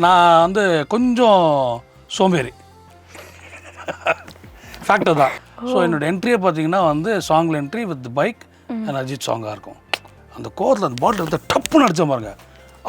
நான் வந்து கொஞ்சம் சோம்பேறி ஃபேக்டர் தான். ஸோ என்னோட என்ட்ரியை பார்த்தீங்கன்னா வந்து சாங்கில் entry with bike and Ajith சாங்காக இருக்கும். அந்த கோவத்தில் அந்த பாட்டில் எடுத்து டப்புன்னு அடித்த பாருங்க,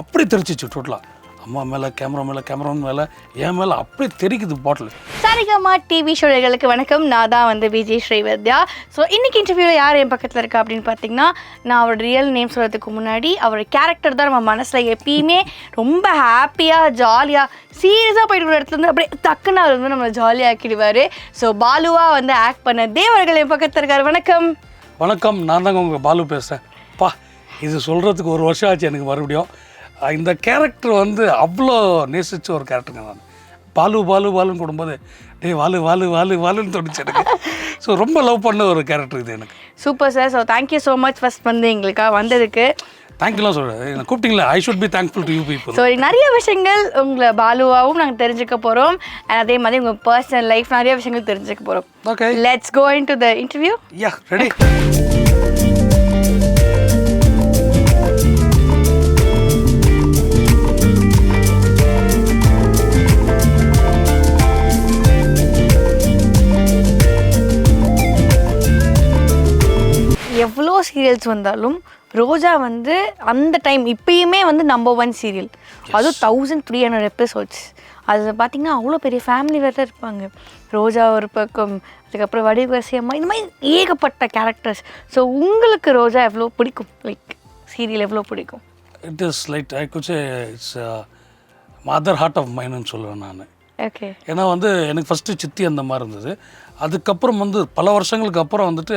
அப்படியே தெரிச்சிச்சு டோட்டலாக. அம்மா மேலே கேமராமேன் மேலே என் மேலே அப்படியே தெரிக்குது பாட்டில். சரிகமா டிவி ஷோர்களுக்கு வணக்கம். நான் தான் வந்து விஜய் ஸ்ரீவத்யா. ஸோ இன்றைக்கி இன்டர்வியூவில் யார் என் பக்கத்தில் இருக்கா அப்படின்னு பார்த்தீங்கன்னா, நான் அவரோட ரியல் நேம் சொல்கிறதுக்கு முன்னாடி அவரோட கேரக்டர் தான் நம்ம மனசில் எப்பயுமே ரொம்ப ஹாப்பியாக ஜாலியாக சீரியஸாக போயிட்டு ஒரு இடத்துல இருந்து அப்படியே டக்குன்னு அவர் வந்து நம்மளை ஜாலியாக ஆக்கிடுவார். ஸோ பாலுவாக வந்து ஆக்ட் பண்ண தேவர்கள் என் பக்கத்தில் இருக்கார். வணக்கம். வணக்கம், நான் தாங்க உங்கள் பாலு பேசுகிறேன். இது சொல்கிறதுக்கு ஒரு வருஷம் ஆச்சு எனக்கு மறுபடியும். இந்த கேரக்டர் வந்து அவ்வளோ நேசித்த ஒரு கேரக்டருங்க. நான் பாலுன்னு கூடும்போது வாலுன்னு தோணுச்சு எனக்கு. ஸோ ரொம்ப லவ் பண்ண ஒரு கேரக்டர் இது எனக்கு. Super sir. So thank you so much first வந்து எங்களுக்காக வந்ததுக்கு. தேங்க்யூலாம் சொல்கிறேன், என்ன கூப்பிட்டீங்களா? I should be thankful to you people. So நிறைய விஷயங்கள் உங்களை பாலுவாகவும் நாங்கள் தெரிஞ்சுக்க போகிறோம். அதே மாதிரி உங்கள் பர்சனல் லைஃப் நிறைய விஷயங்கள் தெரிஞ்சுக்க போகிறோம். Okay, let's go into the interview. Yeah, ready. எவ்வளோ சீரியல்ஸ் வந்தாலும் ரோஜா வந்து அந்த டைம் இப்பயுமே வந்து நம்பர் 1 சீரியல். அதுவும் 1300 எபிசோட்ஸ். அது பார்த்திங்கன்னா அவ்வளோ பெரிய ஃபேமிலி வேறு இருப்பாங்க. ரோஜா ஒரு பக்கம், அதுக்கப்புறம் வடிவரசி அம்மா, இந்த மாதிரி ஏகப்பட்ட கேரக்டர்ஸ். ஸோ உங்களுக்கு ரோஜா எவ்வளோ பிடிக்கும்? லைக் சீரியல் எவ்வளோ பிடிக்கும்? It is like I could say it's mother heart of மைண்டுன்னு சொல்லுவேன் நான். ஓகே. ஏன்னா வந்து எனக்கு ஃபஸ்ட்டு சித்தி அந்த மாதிரி இருந்தது. அதுக்கப்புறம் வந்து பல வருஷங்களுக்கு அப்புறம் வந்துட்டு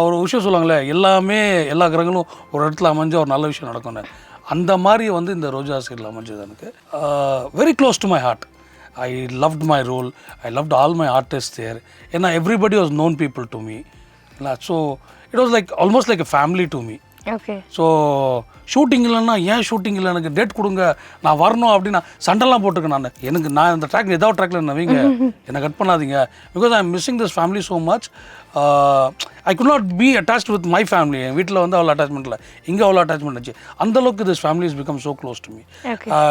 ஒரு விஷயம் சொல்லுவாங்களே, எல்லா கிரகங்களும் ஒரு இடத்துல அமைஞ்சு ஒரு நல்ல விஷயம் நடக்கும்னு. அந்த மாதிரி வந்து இந்த ரோஜா சீரியல் அமைஞ்சது எனக்கு very close to my heart. I loved my role, I loved all my artist there. ஏன்னா everybody was known people to me. இல்லை, so it was like almost like a family to me. Okay. So shooting இல்லைன்னா ஏன் shooting இல்லை, எனக்கு date கொடுங்க, நான் வரணும் அப்படின்னு சண்டைலாம் போட்டிருக்கேன். நான் இந்த ட்ராக் ஏதாவது ட்ராக்ல நவீங்க என்னை கட் பண்ணாதீங்க. Because I am missing this family so much. I could not be attached with my family. என் வீட்டில் வந்து அவ்வளோ அட்டாச்மெண்ட் இல்லை, இங்கே அவ்வளோ அட்டாச்மெண்ட் ஆச்சு. அந்தளவுக்கு this family is become so close to me.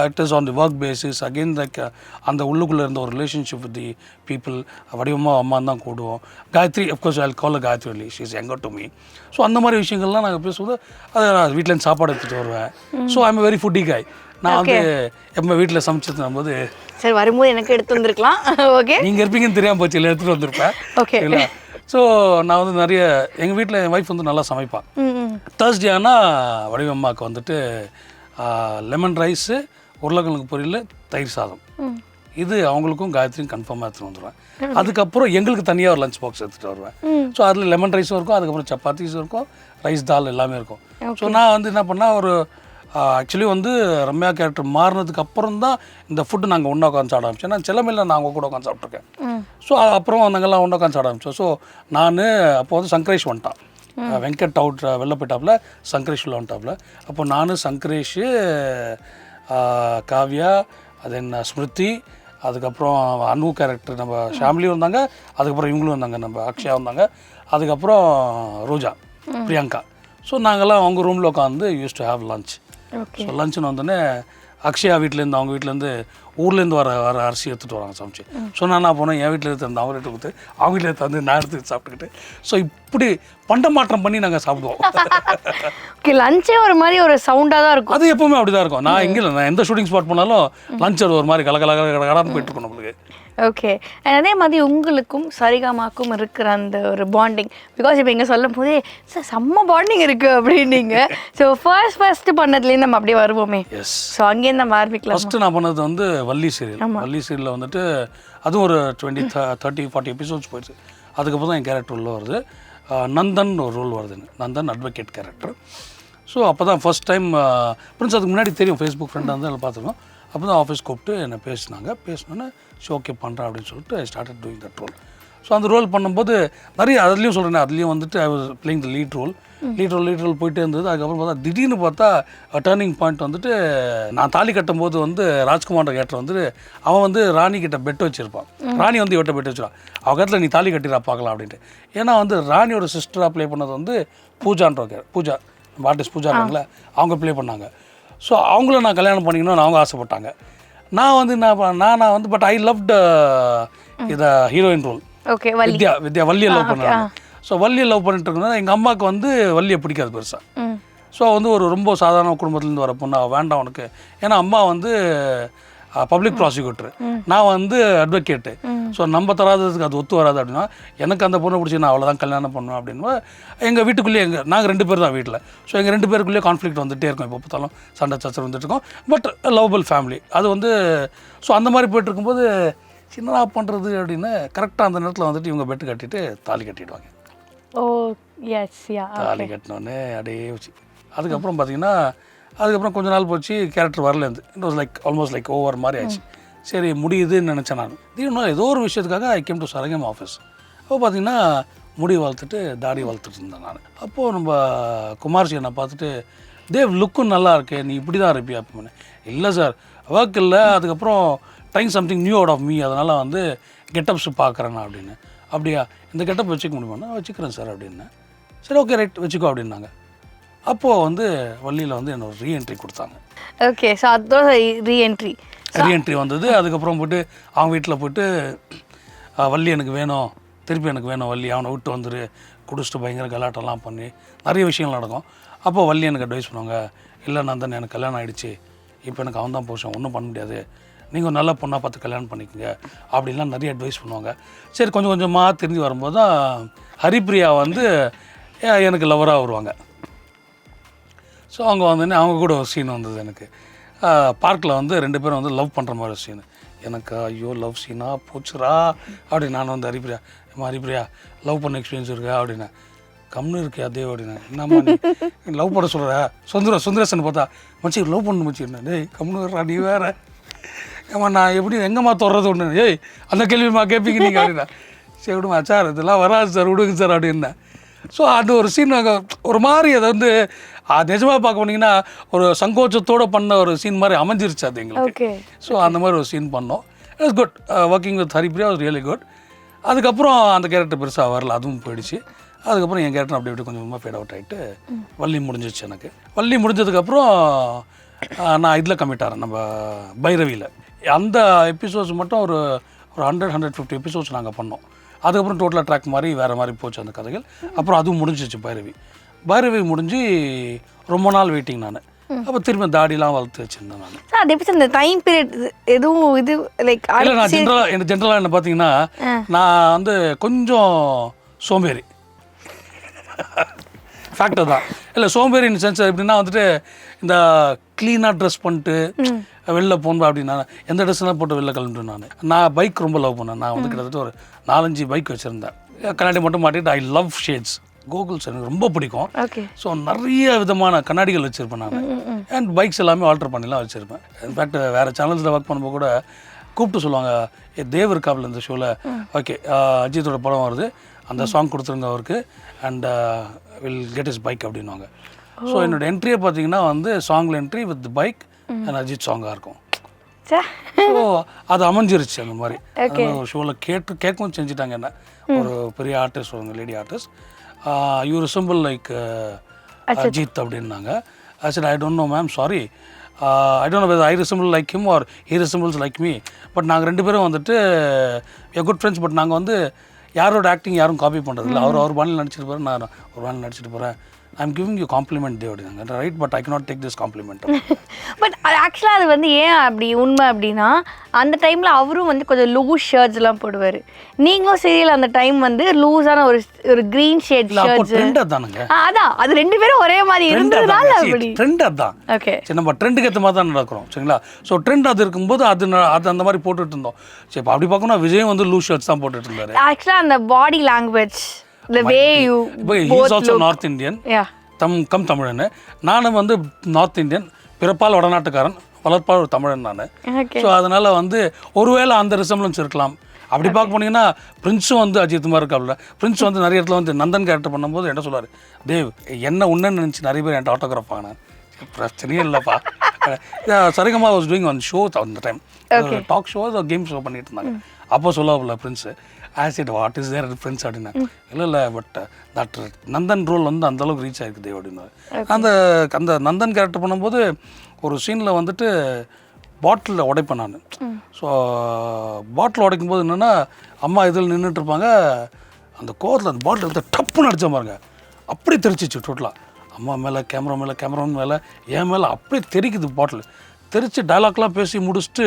It is on the work basis. Again like அந்த உள்ளுக்குள்ளே இருந்த ஒரு ரிலேஷன்ஷிப் வித் தி பீப்புள். வடிவமாக அம்மான்னு தான் கூடுவோம். Gayathri, of course I call Gayathri only, she is younger to me. So அந்த மாதிரி விஷயங்கள்லாம் நாங்கள் பேசும்போது அதை நான் வீட்டிலேருந்து சாப்பாடு எடுத்துகிட்டு வருவேன். So I am very foodie காய். நான் வந்து எப்போ வீட்டில் சமைச்சிட்டு போது சரி வரும்போது எனக்கு எடுத்து வந்திருக்கலாம். ஓகே, நீங்கள் இருப்பீங்கன்னு தெரியாமல் போச்சு, இல்லை எடுத்துகிட்டு வந்திருப்பேன். ஓகே. இல்லை, ஸோ நான் வந்து நிறைய எங்கள் வீட்டில் என் ஒய்ஃப் வந்து நல்லா சமைப்பாள். தேர்ஸ்டே ஆனால் வடிவம்மாவுக்கு வந்துட்டு லெமன் ரைஸு, உருளைக்கிழங்கு பொரியல், தயிர் சாதம், இது அவங்களுக்கும் காயத்ரியும் கன்ஃபார்மாக எடுத்துகிட்டு வந்துடுவேன். அதுக்கப்புறம் எங்களுக்கு தனியாக ஒரு லஞ்ச் பாக்ஸ் எடுத்துகிட்டு வருவேன். ஸோ அதில் லெமன் ரைஸும் இருக்கும், அதுக்கப்புறம் சப்பாத்திஸும் இருக்கும், ரைஸ் தால் எல்லாமே இருக்கும். ஸோ நான் வந்து என்ன பண்ணால் ஒரு ஆக்சுவலி வந்து ரம்யா கேரக்டர் மாறினதுக்கு அப்புறம் தான் இந்த ஃபுட்டு நாங்கள் ஒன்றா உட்காந்து சாப்பிட ஆரம்பிச்சோம். ஏன்னா சிலமையில் நான் அவங்க கூட உட்காந்து சாப்பிட்ருக்கேன். ஸோ அப்புறம் நாங்கள்லாம் ஒன்றா உட்காந்து சாப்பிட ஆரம்பித்தோம். ஸோ நான் அப்போ வந்து சங்கரேஷ் வந்துட்டான், வெங்கட் அவுட் வெளில போயிட்டாப்புல, சங்கரேஷ் உள்ள வந்துட்டாப்புல. அப்போ நான் சங்கரேஷ், காவ்யா, தென் ஸ்மிருதி, அதுக்கப்புறம் அனு கேரக்டர் நம்ம ஷாம்லியும் வந்தாங்க, அதுக்கப்புறம் இவங்களும் வந்தாங்க, நம்ம அக்ஷயா வந்தாங்க, அதுக்கப்புறம் ரோஜா, பிரியங்கா. ஸோ நாங்கள்லாம் அவங்க ரூமில் உட்காந்து use to have lunch. So லஞ்சுன்னு வந்தோடனே அக்ஷயா வீட்டிலேருந்து அவங்க வீட்டிலேருந்து ஊர்லேருந்து வர அரிசி எடுத்துகிட்டு வராங்க சமைச்சு. ஸோ நான் என்ன போனேன், என் வீட்டில் எடுத்து அவங்க வீட்டு கொடுத்து அவங்க வீட்டில் எடுத்து வந்து நான் எடுத்து சாப்பிட்டுக்கிட்டு, ஸோ இப்படி பண்டமாற்றம் பண்ணி நாங்கள் சாப்பிடுவோம். ஓகே, லஞ்சே ஒரு மாதிரி ஒரு சவுண்டாக தான் இருக்கும். அது எப்போவுமே அப்படி தான் இருக்கும். நான் இங்கே இல்லை, நான் எந்த ஷூட்டிங் ஸ்பாட் போனாலும் லஞ்ச் ஒரு மாதிரி கலகலன்னு போயிட்டு இருக்கோம் நம்மளுக்கு. ஓகே. அதே மாதிரி உங்களுக்கும் சரிகமாக்கும் இருக்கிற அந்த ஒரு பாண்டிங், பிகாஸ் இப்போ இங்கே சொல்லும் போதே சார் செம்ம பாண்டிங் இருக்குது அப்படின்னீங்க. ஸோ ஃபர்ஸ்ட் பண்ணதுலேருந்து நம்ம அப்படியே வருவோமே. எஸ். ஸோ அங்கேருந்து நம்ம ஆரம்பிக்கலாம். ஃபஸ்ட்டு நான் பண்ணது வந்து வள்ளி சீரியல். வள்ளி சீரியலில் வந்துட்டு அதுவும் ஒரு 20-30-40 எபிசோட்ஸ் போயிடுச்சு. அதுக்கப்புறம் தான் என் கேரக்டர் உள்ள வருது. நந்தன் ஒரு ரோல் வருதுங்க, நந்தன் அட்வொகேட் கேரக்டர். ஸோ அப்போ தான் ஃபஸ்ட் டைம் ஃப்ரெண்ட்ஸ், அதுக்கு முன்னாடி தெரியும், ஃபேஸ்புக் ஃப்ரெண்டாக வந்து அதில் பார்த்துருக்கோம். அப்போ தான் ஆஃபீஸ் கூப்பிட்டு என்னை பேசினோன்னே ஷோ ஓகே பண்ணுறேன் அப்படின்னு சொல்லிட்டு I started doing that role. So அந்த ரோல் பண்ணும்போது நிறைய அதுலேயும் சொல்கிறேன், அதுலேயும் வந்துட்டு I was playing the lead role போயிட்டே இருந்தது. அதுக்கப்புறம் பார்த்தா திடீர்னு பார்த்தா டர்னிங் பாயிண்ட் வந்துட்டு, நான் தாலி கட்டும் போது வந்து ராஜ்குமார் கேரக்டர் வந்துட்டு அவன் வந்து ராணி கிட்ட பெட் வச்சுருப்பான். ராணி வந்து இவட்ட பெட் வச்சுருவான். அவன் கருத்தில் நீ தாலி கட்டிடா பார்க்கலாம் அப்படின்ட்டு. ஏன்னா வந்து ராணியோட சிஸ்டராக ப்ளே பண்ணது வந்து பூஜா ஆர்டிஸ்ட் பூஜா இருக்காங்களே, அவங்க ப்ளே பண்ணாங்க. ஸோ அவங்கள நான் கல்யாணம் பண்ணிக்கணும்னு அவங்க ஆசைப்பட்டாங்க. நான் வந்து பட் ஐ லவ்ட் இத ஹீரோயின் ரோல். ஓகே. வித்யா வள்ளியை லவ் பண்ணுறாங்க. ஸோ வள்ளியை லவ் பண்ணிட்டு இருக்கும்போது எங்கள் அம்மாவுக்கு வந்து வள்ளியை பிடிக்காது பெருசாக. ஸோ வந்து ஒரு ரொம்ப சாதாரண குடும்பத்துலேருந்து வர பொண்ணு வேண்டாம் உனக்கு. ஏன்னா அம்மா வந்து பப்ளிக் ப்ராசிக்யூட்டர், நான் வந்து அட்வொகேட்டு. ஸோ நம்ம தராததுக்கு அது ஒத்து வராது அப்படின்னா எனக்கு அந்த பொண்ணை பிடிச்சி நான் அவ்வளோதான் கல்யாணம் பண்ணுவேன் அப்படின்னு எங்கள் வீட்டுக்குள்ளேயே நாங்கள் 2 பேர் தான் வீட்டில். ஸோ எங்கள் 2 பேருக்குள்ளேயே கான்ஃப்ளிக்ட் வந்துகிட்டே இருக்கும். எப்போ பார்த்தாலும் சண்டை சச்சரவு வந்துட்டு இருக்கோம். பட் லவபிள் ஃபேமிலி அது வந்து. ஸோ அந்த மாதிரி போய்ட்டு இருக்கும்போது சின்னதாக பண்ணுறது அப்படின்னு கரெக்டாக அந்த நேரத்தில் வந்துட்டு இவங்க பெட்டு கட்டிட்டு தாலி கட்டிடுவாங்க. ஓ எஸ் யா. தாலி கட்டினோடனே அப்படியே வச்சு அதுக்கப்புறம் பார்த்தீங்கன்னா அதுக்கப்புறம் கொஞ்ச நாள் போச்சு, கேரக்டர் வரலேருந்து. It was like almost like over மாதிரி ஆயிடுச்சு. சரி முடியுதுன்னு நினச்சேன் நான். திடீர்னு ஏதோ ஒரு விஷயத்துக்காக ஐ கேம் டு சரங்கம் ஆஃபீஸ். அப்போ பார்த்தீங்கன்னா முடி வளர்த்துட்டு தாடி வளர்த்துட்டு இருந்தேன் நான். அப்போது நம்ம குமார்சி என்னை பார்த்துட்டு, தேவ் லுக்கும் நல்லா இருக்கு, நீ இப்படி தான் இருப்பியா அப்படின்னு. இல்லை சார் ஒர்க் இல்லை, அதுக்கப்புறம் trying something new out of me, அதனால் வந்து கெட்டப்ஸ் பார்க்குறேன் நான் அப்படின்னு. அப்படியா இந்த கெட்டப் வச்சுக்க முடியுமா? வச்சுக்கிறேன் சார் அப்படின்னு. சரி ஓகே ரைட் வச்சுக்கோ அப்படின்னாங்க. அப்போது வந்து வள்ளியில் வந்து என்ன ஒரு ரீஎன்ட்ரி கொடுத்தாங்க. ஓகே. ஸோ அதுதான் ரீஎன்ட்ரி வந்தது. அதுக்கப்புறம் போய்ட்டு அவங்க வீட்டில் போய்ட்டு வள்ளி எனக்கு வேணும், திருப்பி எனக்கு வேணும் வள்ளி, அவனை விட்டு வந்துரு, குடிச்சிட்டு பயங்கர கலாட்டெல்லாம் பண்ணி நிறைய விஷயங்கள் நடக்கும். அப்போ வள்ளி எனக்கு அட்வைஸ் பண்ணுவாங்க, இல்லை நந்தன் எனக்கு கல்யாணம் ஆகிடுச்சு, இப்போ எனக்கு அவன் தான் போஷன், ஒன்றும் பண்ண முடியாது, நீங்கள் நல்ல பொண்ணாக பார்த்து கல்யாணம் பண்ணிக்கோங்க அப்படின்லாம் நிறைய அட்வைஸ் பண்ணுவாங்க. சரி கொஞ்சம் கொஞ்சமாக தெரிஞ்சு வரும்போது தான் ஹரிப்ரியா வந்து எனக்கு லவராக வருவாங்க. ஸோ அவங்க வந்தோடனே அவங்க கூட ஒரு சீன் வந்தது எனக்கு. பார்க்கில் வந்து 2 பேரும் வந்து லவ் பண்ணுற மாதிரி ஒரு சீனு. எனக்கு ஐயோ லவ் சீனாக போச்சுரா அப்படின்னு நான் வந்து ஹரிப்ரியா லவ் பண்ண எக்ஸ்பீரியன்ஸ் இருக்கா அப்படின்னா, கம்னு இருக்கே அதே அப்படின்னா, என்னம்மா நீ லவ் பண்ண சொல்கிற சுந்தரேசன் பார்த்தா மச்சி லவ் பண்ணு மச்சி என்ன, டேய் கம்னு வரா நீ வேறு, ஏம்மா நான் எப்படி எங்கேம்மா தொடர்றது ஒன்று, ஏய் அந்த கேள்விமா கேட்பீங்க நீங்கள் அப்படின்னா, சரி விடுமா சார் இதெல்லாம் வராது சார் விடுங்க சார் அப்படின்னா. ஸோ அது ஒரு சீன் ஒரு மாதிரி அதை வந்து நிஜமாக பார்க்க போனீங்கன்னா ஒரு சங்கோச்சத்தோடு பண்ண ஒரு சீன் மாதிரி அமைஞ்சிருச்சு அது எங்களுக்கு. ஸோ அந்த மாதிரி ஒரு சீன் பண்ணோம். It's good working with Haripriya was really good. அதுக்கப்புறம் அந்த கேரக்டர் பெருசாக வரல, அதுவும் போயிடுச்சு. அதுக்கப்புறம் என் கேரக்டர் அப்படி ஃபேட் அவுட் ஆகிட்டு வள்ளி முடிஞ்சிச்சு எனக்கு. வள்ளி முடிஞ்சதுக்கப்புறம் நான் இதில் கமிட் ஆகிறேன், நம்ம பைரவியில். அந்த எபிசோட்ஸ் மட்டும் ஒரு 100-150 எபிசோட்ஸ் நாங்கள் பண்ணோம். அதுக்கப்புறம் டோட்டலாக ட்ராக் மாதிரி வேறு மாதிரி போச்சு அந்த கதைகள். அப்புறம் அதுவும் முடிஞ்சிச்சு பைரவி முடிஞ்சு ரொம்ப நாள் வெயிட்டிங் நான். அப்போ திரும்ப தாடிலாம் வளர்த்து வச்சுருந்தேன் நான். அது எப்படி இந்த டைம் பீரியட் எதுவும் இது லைக் இல்லை நான் ஜென்ரலாக என்ன பார்த்தீங்கன்னா நான் வந்து கொஞ்சம் சோம்பேறி ஃபேக்டர் தான். இல்லை சோம்பேறி இன் சென்ஸ் எப்படின்னா வந்துட்டு இந்த க்ளீனாக ட்ரெஸ் பண்ணிட்டு வெளில போகணும் அப்படின்னா எந்த ட்ரெஸ்லாம் போட்டு வெளில கிளம்பிட்டு நான் பைக் ரொம்ப லவ் பண்ணேன். நான் வந்து கிட்டத்தட்ட ஒரு 4-5 பைக் வச்சுருந்தேன். கண்ணாடி மட்டும் மாட்டிட்டு ஐ லவ் ஷேட்ஸ், கோகுல்ஸ் எனக்கு ரொம்ப பிடிக்கும். ஸோ நிறைய விதமான கண்ணாடிகள் வச்சுருப்பேன் நான். அண்ட் பைக்ஸ் எல்லாமே ஆல்டர் பண்ணிலாம் வச்சுருப்பேன். இன்ஃபேக்ட் வேறு சேனல்ஸில் ஒர்க் பண்ணும்போது கூட கூப்பிட்டு சொல்லுவாங்க, தேவ் இருக்காப்புல இந்த ஷோவில், ஓகே அஜித்தோட படம் வருது, அந்த சாங் கொடுத்துருங்க அவருக்கு and will get is bike அப்படின்வாங்க. ஸோ என்னோட என்ட்ரியை பார்த்தீங்கன்னா வந்து சாங்கில் entry with bike and Ajith சாங்காக இருக்கும். ஸோ அது அமைஞ்சிருச்சு அந்த மாதிரி. ஒரு ஷோவில் கேட்கவும் செஞ்சுட்டாங்க என்ன, ஒரு பெரிய ஆர்டிஸ்ட், ஒரு lady artist, you resemble like Ajith அப்படின்னாங்க. I said I don't know ma'am, sorry, I don't know whether I resemble like him or he resembles like me, but நாங்கள் 2 பேரும் வந்துட்டு we are good friends, but நாங்கள் வந்து யாரோட acting யாரும் copy பண்ணுறதில்ல. அவர் பாணியில் நடிச்சிட்டு போகிறேன், நான் ஒரு பாணியில் நடிச்சிட்டு போகிறேன். ஐம் கிவிங் யூ காம்ப்ளிமெண்ட் டே அப்படின்னாங்க. Right, but I cannot take this compliment. But ஆக்சுவலாக அது வந்து ஏன் அப்படி உண்மை அப்படின்னா அந்த டைமில் அவரும் வந்து கொஞ்சம் லூஸ் ஷர்ட்ஸ்லாம் போடுவார். நீங்களும் சீரியல் அந்த டைம் வந்து லூஸான ஒரு க்ரீன் ஷேட் ஷர்ட்ஸ். ட்ரெண்ட் அதானுங்க. அதான் அது 2 பேரும் ஒரே மாதிரி இருந்ததுனால அப்படி ட்ரெண்ட் அதான். ஓகே, சரி நம்ம ட்ரெண்டுக்கு ஏற்ற மாதிரி தான் நடக்கிறோம் சரிங்களா. ஸோ ட்ரெண்ட் அது இருக்கும்போது அது அந்த மாதிரி போட்டுட்டு இருந்தோம். சரி இப்போ அப்படி பார்க்கணும் விஜய் வந்து லூஸ் ஷர்ட்ஸ் தான் போட்டுட்டு இருந்தாரு. ஆக்சுவலாக அந்த body language, the way you both also North Indian, come தமிழன். நானும் வந்து நார்த் இந்தியன், பிறப்பால் வடநாட்டுக்காரன், வளர்ப்பால் ஒரு தமிழன் நான். ஸோ அதனால் வந்து ஒருவேளை அந்த ரிசம்பிளன்ஸ் இருக்கலாம். அப்படி பார்க்க போனீங்கன்னா பிரின்ஸும் வந்து அஜித் மாதிரி இருக்காப்புல. பிரின்ஸ் வந்து நிறைய இடத்துல வந்து நந்தன் கேரக்டர் பண்ணும்போது என்ன சொல்லுவார், தேவ் என்ன உன்னன்னு நினச்சி நிறைய பேர் என்கிட்ட ஆட்டோகிராஃப் வாங்கினேன். பிரச்சனையே இல்லைப்பா. Saregama was doing one show அந்த time, talk show game show பண்ணிட்டு இருந்தாங்க. அப்போ சொல்லுவாப்புல பிரின்ஸு, ஆசிட் வாட் இஸ் தேர் ஃப்ரெண்ட்ஸ் அப்படின்னா, இல்லை பட் தட் நந்தன் ரோல் வந்து அந்தளவுக்கு ரீச் ஆகிருக்குது அப்படின்னு. அந்த நந்தன் கேரக்டர் பண்ணும்போது ஒரு சீனில் வந்துட்டு பாட்டிலில் உடைப்பேன் நான். ஸோ பாட்டில் உடைக்கும் போது என்னென்னா அம்மா இதில் நின்றுட்டுருப்பாங்க, அந்த கோவத்தில் அந்த பாட்டில் எடுத்து டப்புன்னு அடித்த பாருங்க, அப்படியே தெரிச்சிச்சு டோட்டலாக. அம்மா மேலே கேமராமேன் மேலே என் மேலே அப்படியே தெரிக்குது பாட்டில். தெரித்து டைலாக்லாம் பேசி முடிச்சுட்டு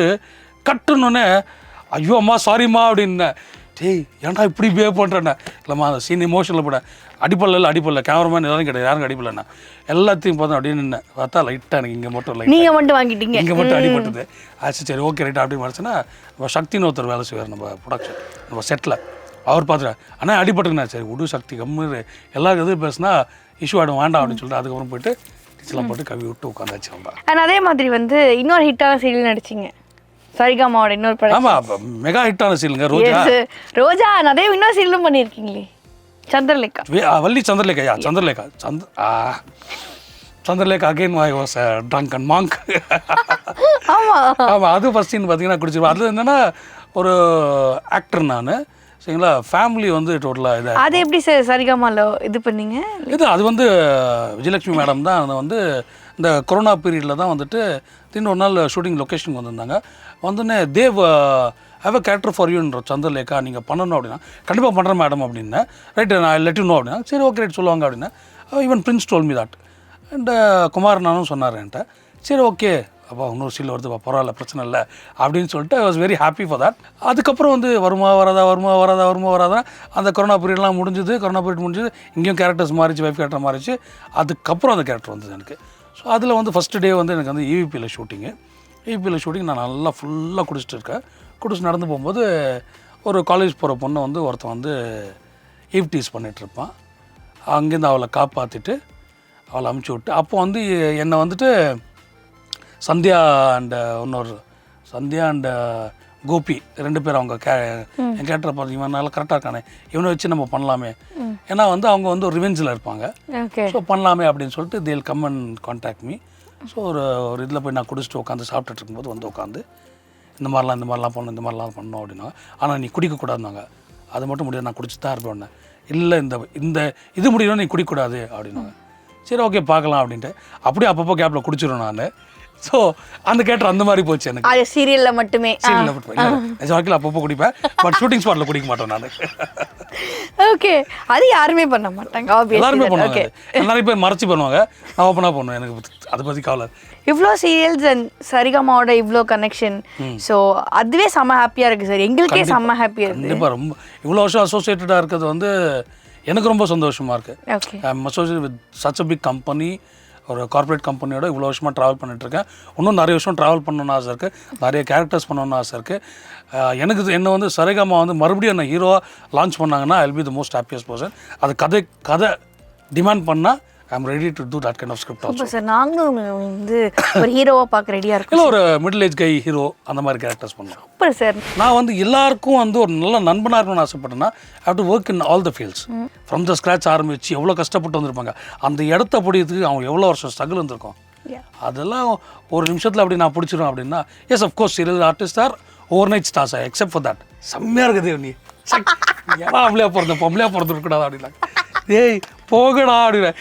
கட்டுனோடனே ஐயோ அம்மா சாரிம்மா அப்படின்னேன். டேய் ஏன்டா இப்படி பிஹேவ் பண்ணுறேண்ணே. இல்லைம்மா அந்த சீன் இமோஷனில் போட அடிப்படல கேமராமேன் எல்லாரும் கிடையாது, யாரும் அடிப்படலண்ணா. எல்லாத்தையும் பார்த்தோம் அப்படின்னு நின்னேன். பார்த்தா லைட்டாக எனக்கு இங்கே மட்டும் நீங்கள் மட்டும் வாங்கிட்டீங்க, இங்கே மட்டும் அடிபட்டுது. ஆச்சு சரி ஓகே ரைட் அப்படின்னு நினச்சேன்னா நம்ம சக்தின்னு ஒருத்தர் வேலை செய்வார் நம்ம ப்ரொடக்ஷன் நம்ம செட்டில். அவர் பார்த்துட்டு ஆனால் அடிபட்டுங்கண்ணா. சரி விடு சக்தி கம்மு எல்லாருக்கும் எதுவும் பேசுனா இஷ்யூ ஆகிடும் வேண்டாம் அப்படின்னு சொல்லிட்டு அதுக்கப்புறம் போயிட்டு டீச்சர்லாம் போட்டு கவி விட்டு உட்காந்தாச்சு. நம்ம அதே மாதிரி வந்து இன்னொரு ஹிட்டான சீரியல் நடிச்சிங்க, சரிகமாவோட இன்னொரு படம். ஆமாம் மெகா ஹிட்டான சீரியலுங்க ரோஜா. அதே இன்னொரு சீரியலும் பண்ணியிருக்கீங்களே, Chandralekha. Valli Chandralekha Chandralekha again I was drunk and monk. ஆமாம் அது ஃபஸ்ட் சீன் பார்த்தீங்கன்னா குடிச்சிருப்பேன். அது என்னென்னா ஒரு ஆக்டர் நான் சரிங்களா, ஃபேமிலி வந்து டோட்டலாக இது. அது எப்படி சார் சரிகமாவில் இது பண்ணீங்க? அது வந்து விஜயலட்சுமி மேடம் தான் அதை வந்து இந்த கொரோனா பீரியடில் தான் வந்துட்டு இன்னொரு நாள் ஷூட்டிங் லொக்கேஷனுக்கு வந்திருந்தாங்க. வந்தோடனே they have a character for யூன்ற சந்திரலேகா நீங்கள் பண்ணணும் அப்படின்னா கண்டிப்பாக பண்ணுறேன் மேடம் அப்படின்னேன். ரைட்டு நான் லெட் யூ நோ அப்படின்னா சரி ஓகே ரைட் சொல்லுவாங்க அப்படின்னா. Even Prince told me that. And Kumar நானும் சொன்னார் என்கிட்ட. சரி ஓகே அப்போ இன்னொரு சீல் வருதுப்பா பரவாயில்ல பிரச்சனை இல்லை அப்படின்னு சொல்லிட்டு I was very happy for that. அதுக்கப்புறம் வந்து வருமா வராதா அந்த கொரோனா பீரியட்லாம் முடிஞ்சுது. கொரோனா பீரியட் முடிஞ்சது, இங்கேயும் கேரக்டர்ஸ் மாறிச்சு, வைஃப் கேரக்டர் மாறிச்சு. அதுக்கப்புறம் அந்த கேரக்டர் வந்தது எனக்கு. ஸோ அதில் வந்து ஃபஸ்ட்டு டே வந்து எனக்கு வந்து ஈவிபியில் ஷூட்டிங் நான் நல்லா ஃபுல்லாக குடிச்சிட்டு நடந்து போகும்போது ஒரு காலேஜ் போகிற பொண்ணை வந்து ஒருத்தன் வந்து ஈவ்டீஸ் பண்ணிகிட்ருப்பான். அங்கேருந்து அவளை காப்பாற்றிட்டு அவளை அமுச்சு விட்டு அப்போ வந்து என்னை வந்துட்டு சந்தியா அண்ட் கோபி 2 பேர் அவங்க என் கேரக்டரை பார்த்து இவன் நல்லா கரெக்டாக இருக்கானே, இவனை வச்சு நம்ம பண்ணலாமே. ஏன்னா வந்து அவங்க வந்து ஒரு ரிவெஞ்சில் இருப்பாங்க. ஸோ பண்ணலாமே அப்படின்னு சொல்லிட்டு தேல் come and contact me. So ஒரு இதில் போய் நான் குடிச்சிட்டு உட்காந்து சாப்பிட்டுட்டு இருக்கும்போது வந்து உட்காந்து இந்த மாதிரிலாம் பண்ணணும் அப்படின்னா, ஆனால் நீ குடிக்கக்கூடாதுனாங்க. அது மட்டும் முடியாது, நான் குடிச்சு தான் இருப்பேன். இல்லை இந்த இது முடியணும் நீ குடிக்கக்கூடாது அப்படின்னாங்க. சரி ஓகே பார்க்கலாம் அப்படின்ட்டு அப்படியே அப்பப்போ கேப்பில் குடிச்சிடுவேன் நான். ஸோ அந்த கேரக்டர் அந்த மாதிரி போச்சு எனக்கு. அது சீரியலில் மட்டுமே வாழ்க்கையில் அப்பப்போ குடிப்பேன், பட் ஷூட்டிங் ஸ்பாட்டில் குடிக்க மாட்டேன் நான். ஓகே, அது யாருமே பண்ண மாட்டாங்க, எல்லாருமே பண்ணுவாங்க. நிறைய பேர் மறைச்சி பண்ணுவாங்க, நான் ஓப்பனாக பண்ணுவேன். எனக்கு அதை பற்றி கவலை. இவ்வளோ சீரியல்ஸ் அண்ட் சரிகமாவோட இவ்வளோ கனெக்ஷன், ஸோ அதுவே செம்ம ஹாப்பியாக இருக்குது சார். எங்களுக்கே செம்ம ஹாப்பியாக இருக்குது. கண்டிப்பாக ரொம்ப இவ்வளோ வருஷம் அசோசியேட்டடாக இருக்கிறது வந்து எனக்கு ரொம்ப சந்தோஷமாக இருக்குது. I am associate with such a big company, ஒரு கார்பரேட் கம்பெனியோட இவ்வளோ வருஷமாக ட்ராவல் பண்ணிகிட்ருக்கேன். இன்னும் நிறைய வருஷம் ட்ராவல் பண்ணணுன்னு ஆசை இருக்குது, நிறைய கேரக்டர்ஸ் பண்ணணுன்னு ஆசை இருக்குது. எனக்கு என்ன வந்து சரிகமா வந்து மறுபடியும் என்ன ஹீரோவாக லான்ச் பண்ணாங்கன்னா I will be the most happiest person. அது கதை டிமாண்ட் பண்ணால் I am ready to do that kind of script also. Sir நாங்களும் வந்து ஒரு ஹீரோவாக பார்க்க ரெடியாக இருக்கோம். இல்லை ஒரு மிடில் ஏஜ் கை ஹீரோ அந்த மாதிரி கேரக்டர்ஸ் பண்ணலாம். Super sir. நான் வந்து எல்லாருக்கும் வந்து ஒரு நல்ல நண்பனாக இருக்கணும்னு ஆசைப்பட்டேன்னா I have to work in all the fields. From the scratch ஆரம்பிச்சு எவ்வளோ கஷ்டப்பட்டு வந்திருப்பாங்க, அந்த இடத்த பிடிக்கிறதுக்கு அவங்க எவ்வளோ வருஷம் ஸ்ட்ரகிள் இருந்திருக்கும். அதெல்லாம் ஒரு நிமிஷத்தில் அப்படி நான் பிடிச்சிடும் அப்படின்னா yes of course serial artist are over night stars except for that. செம்மையாக இருக்குது நீ ஏன்னா பொம்பளையாக பிறந்துருக்கூடாது அப்படின்னா ஏய் போகடா அப்படின்னா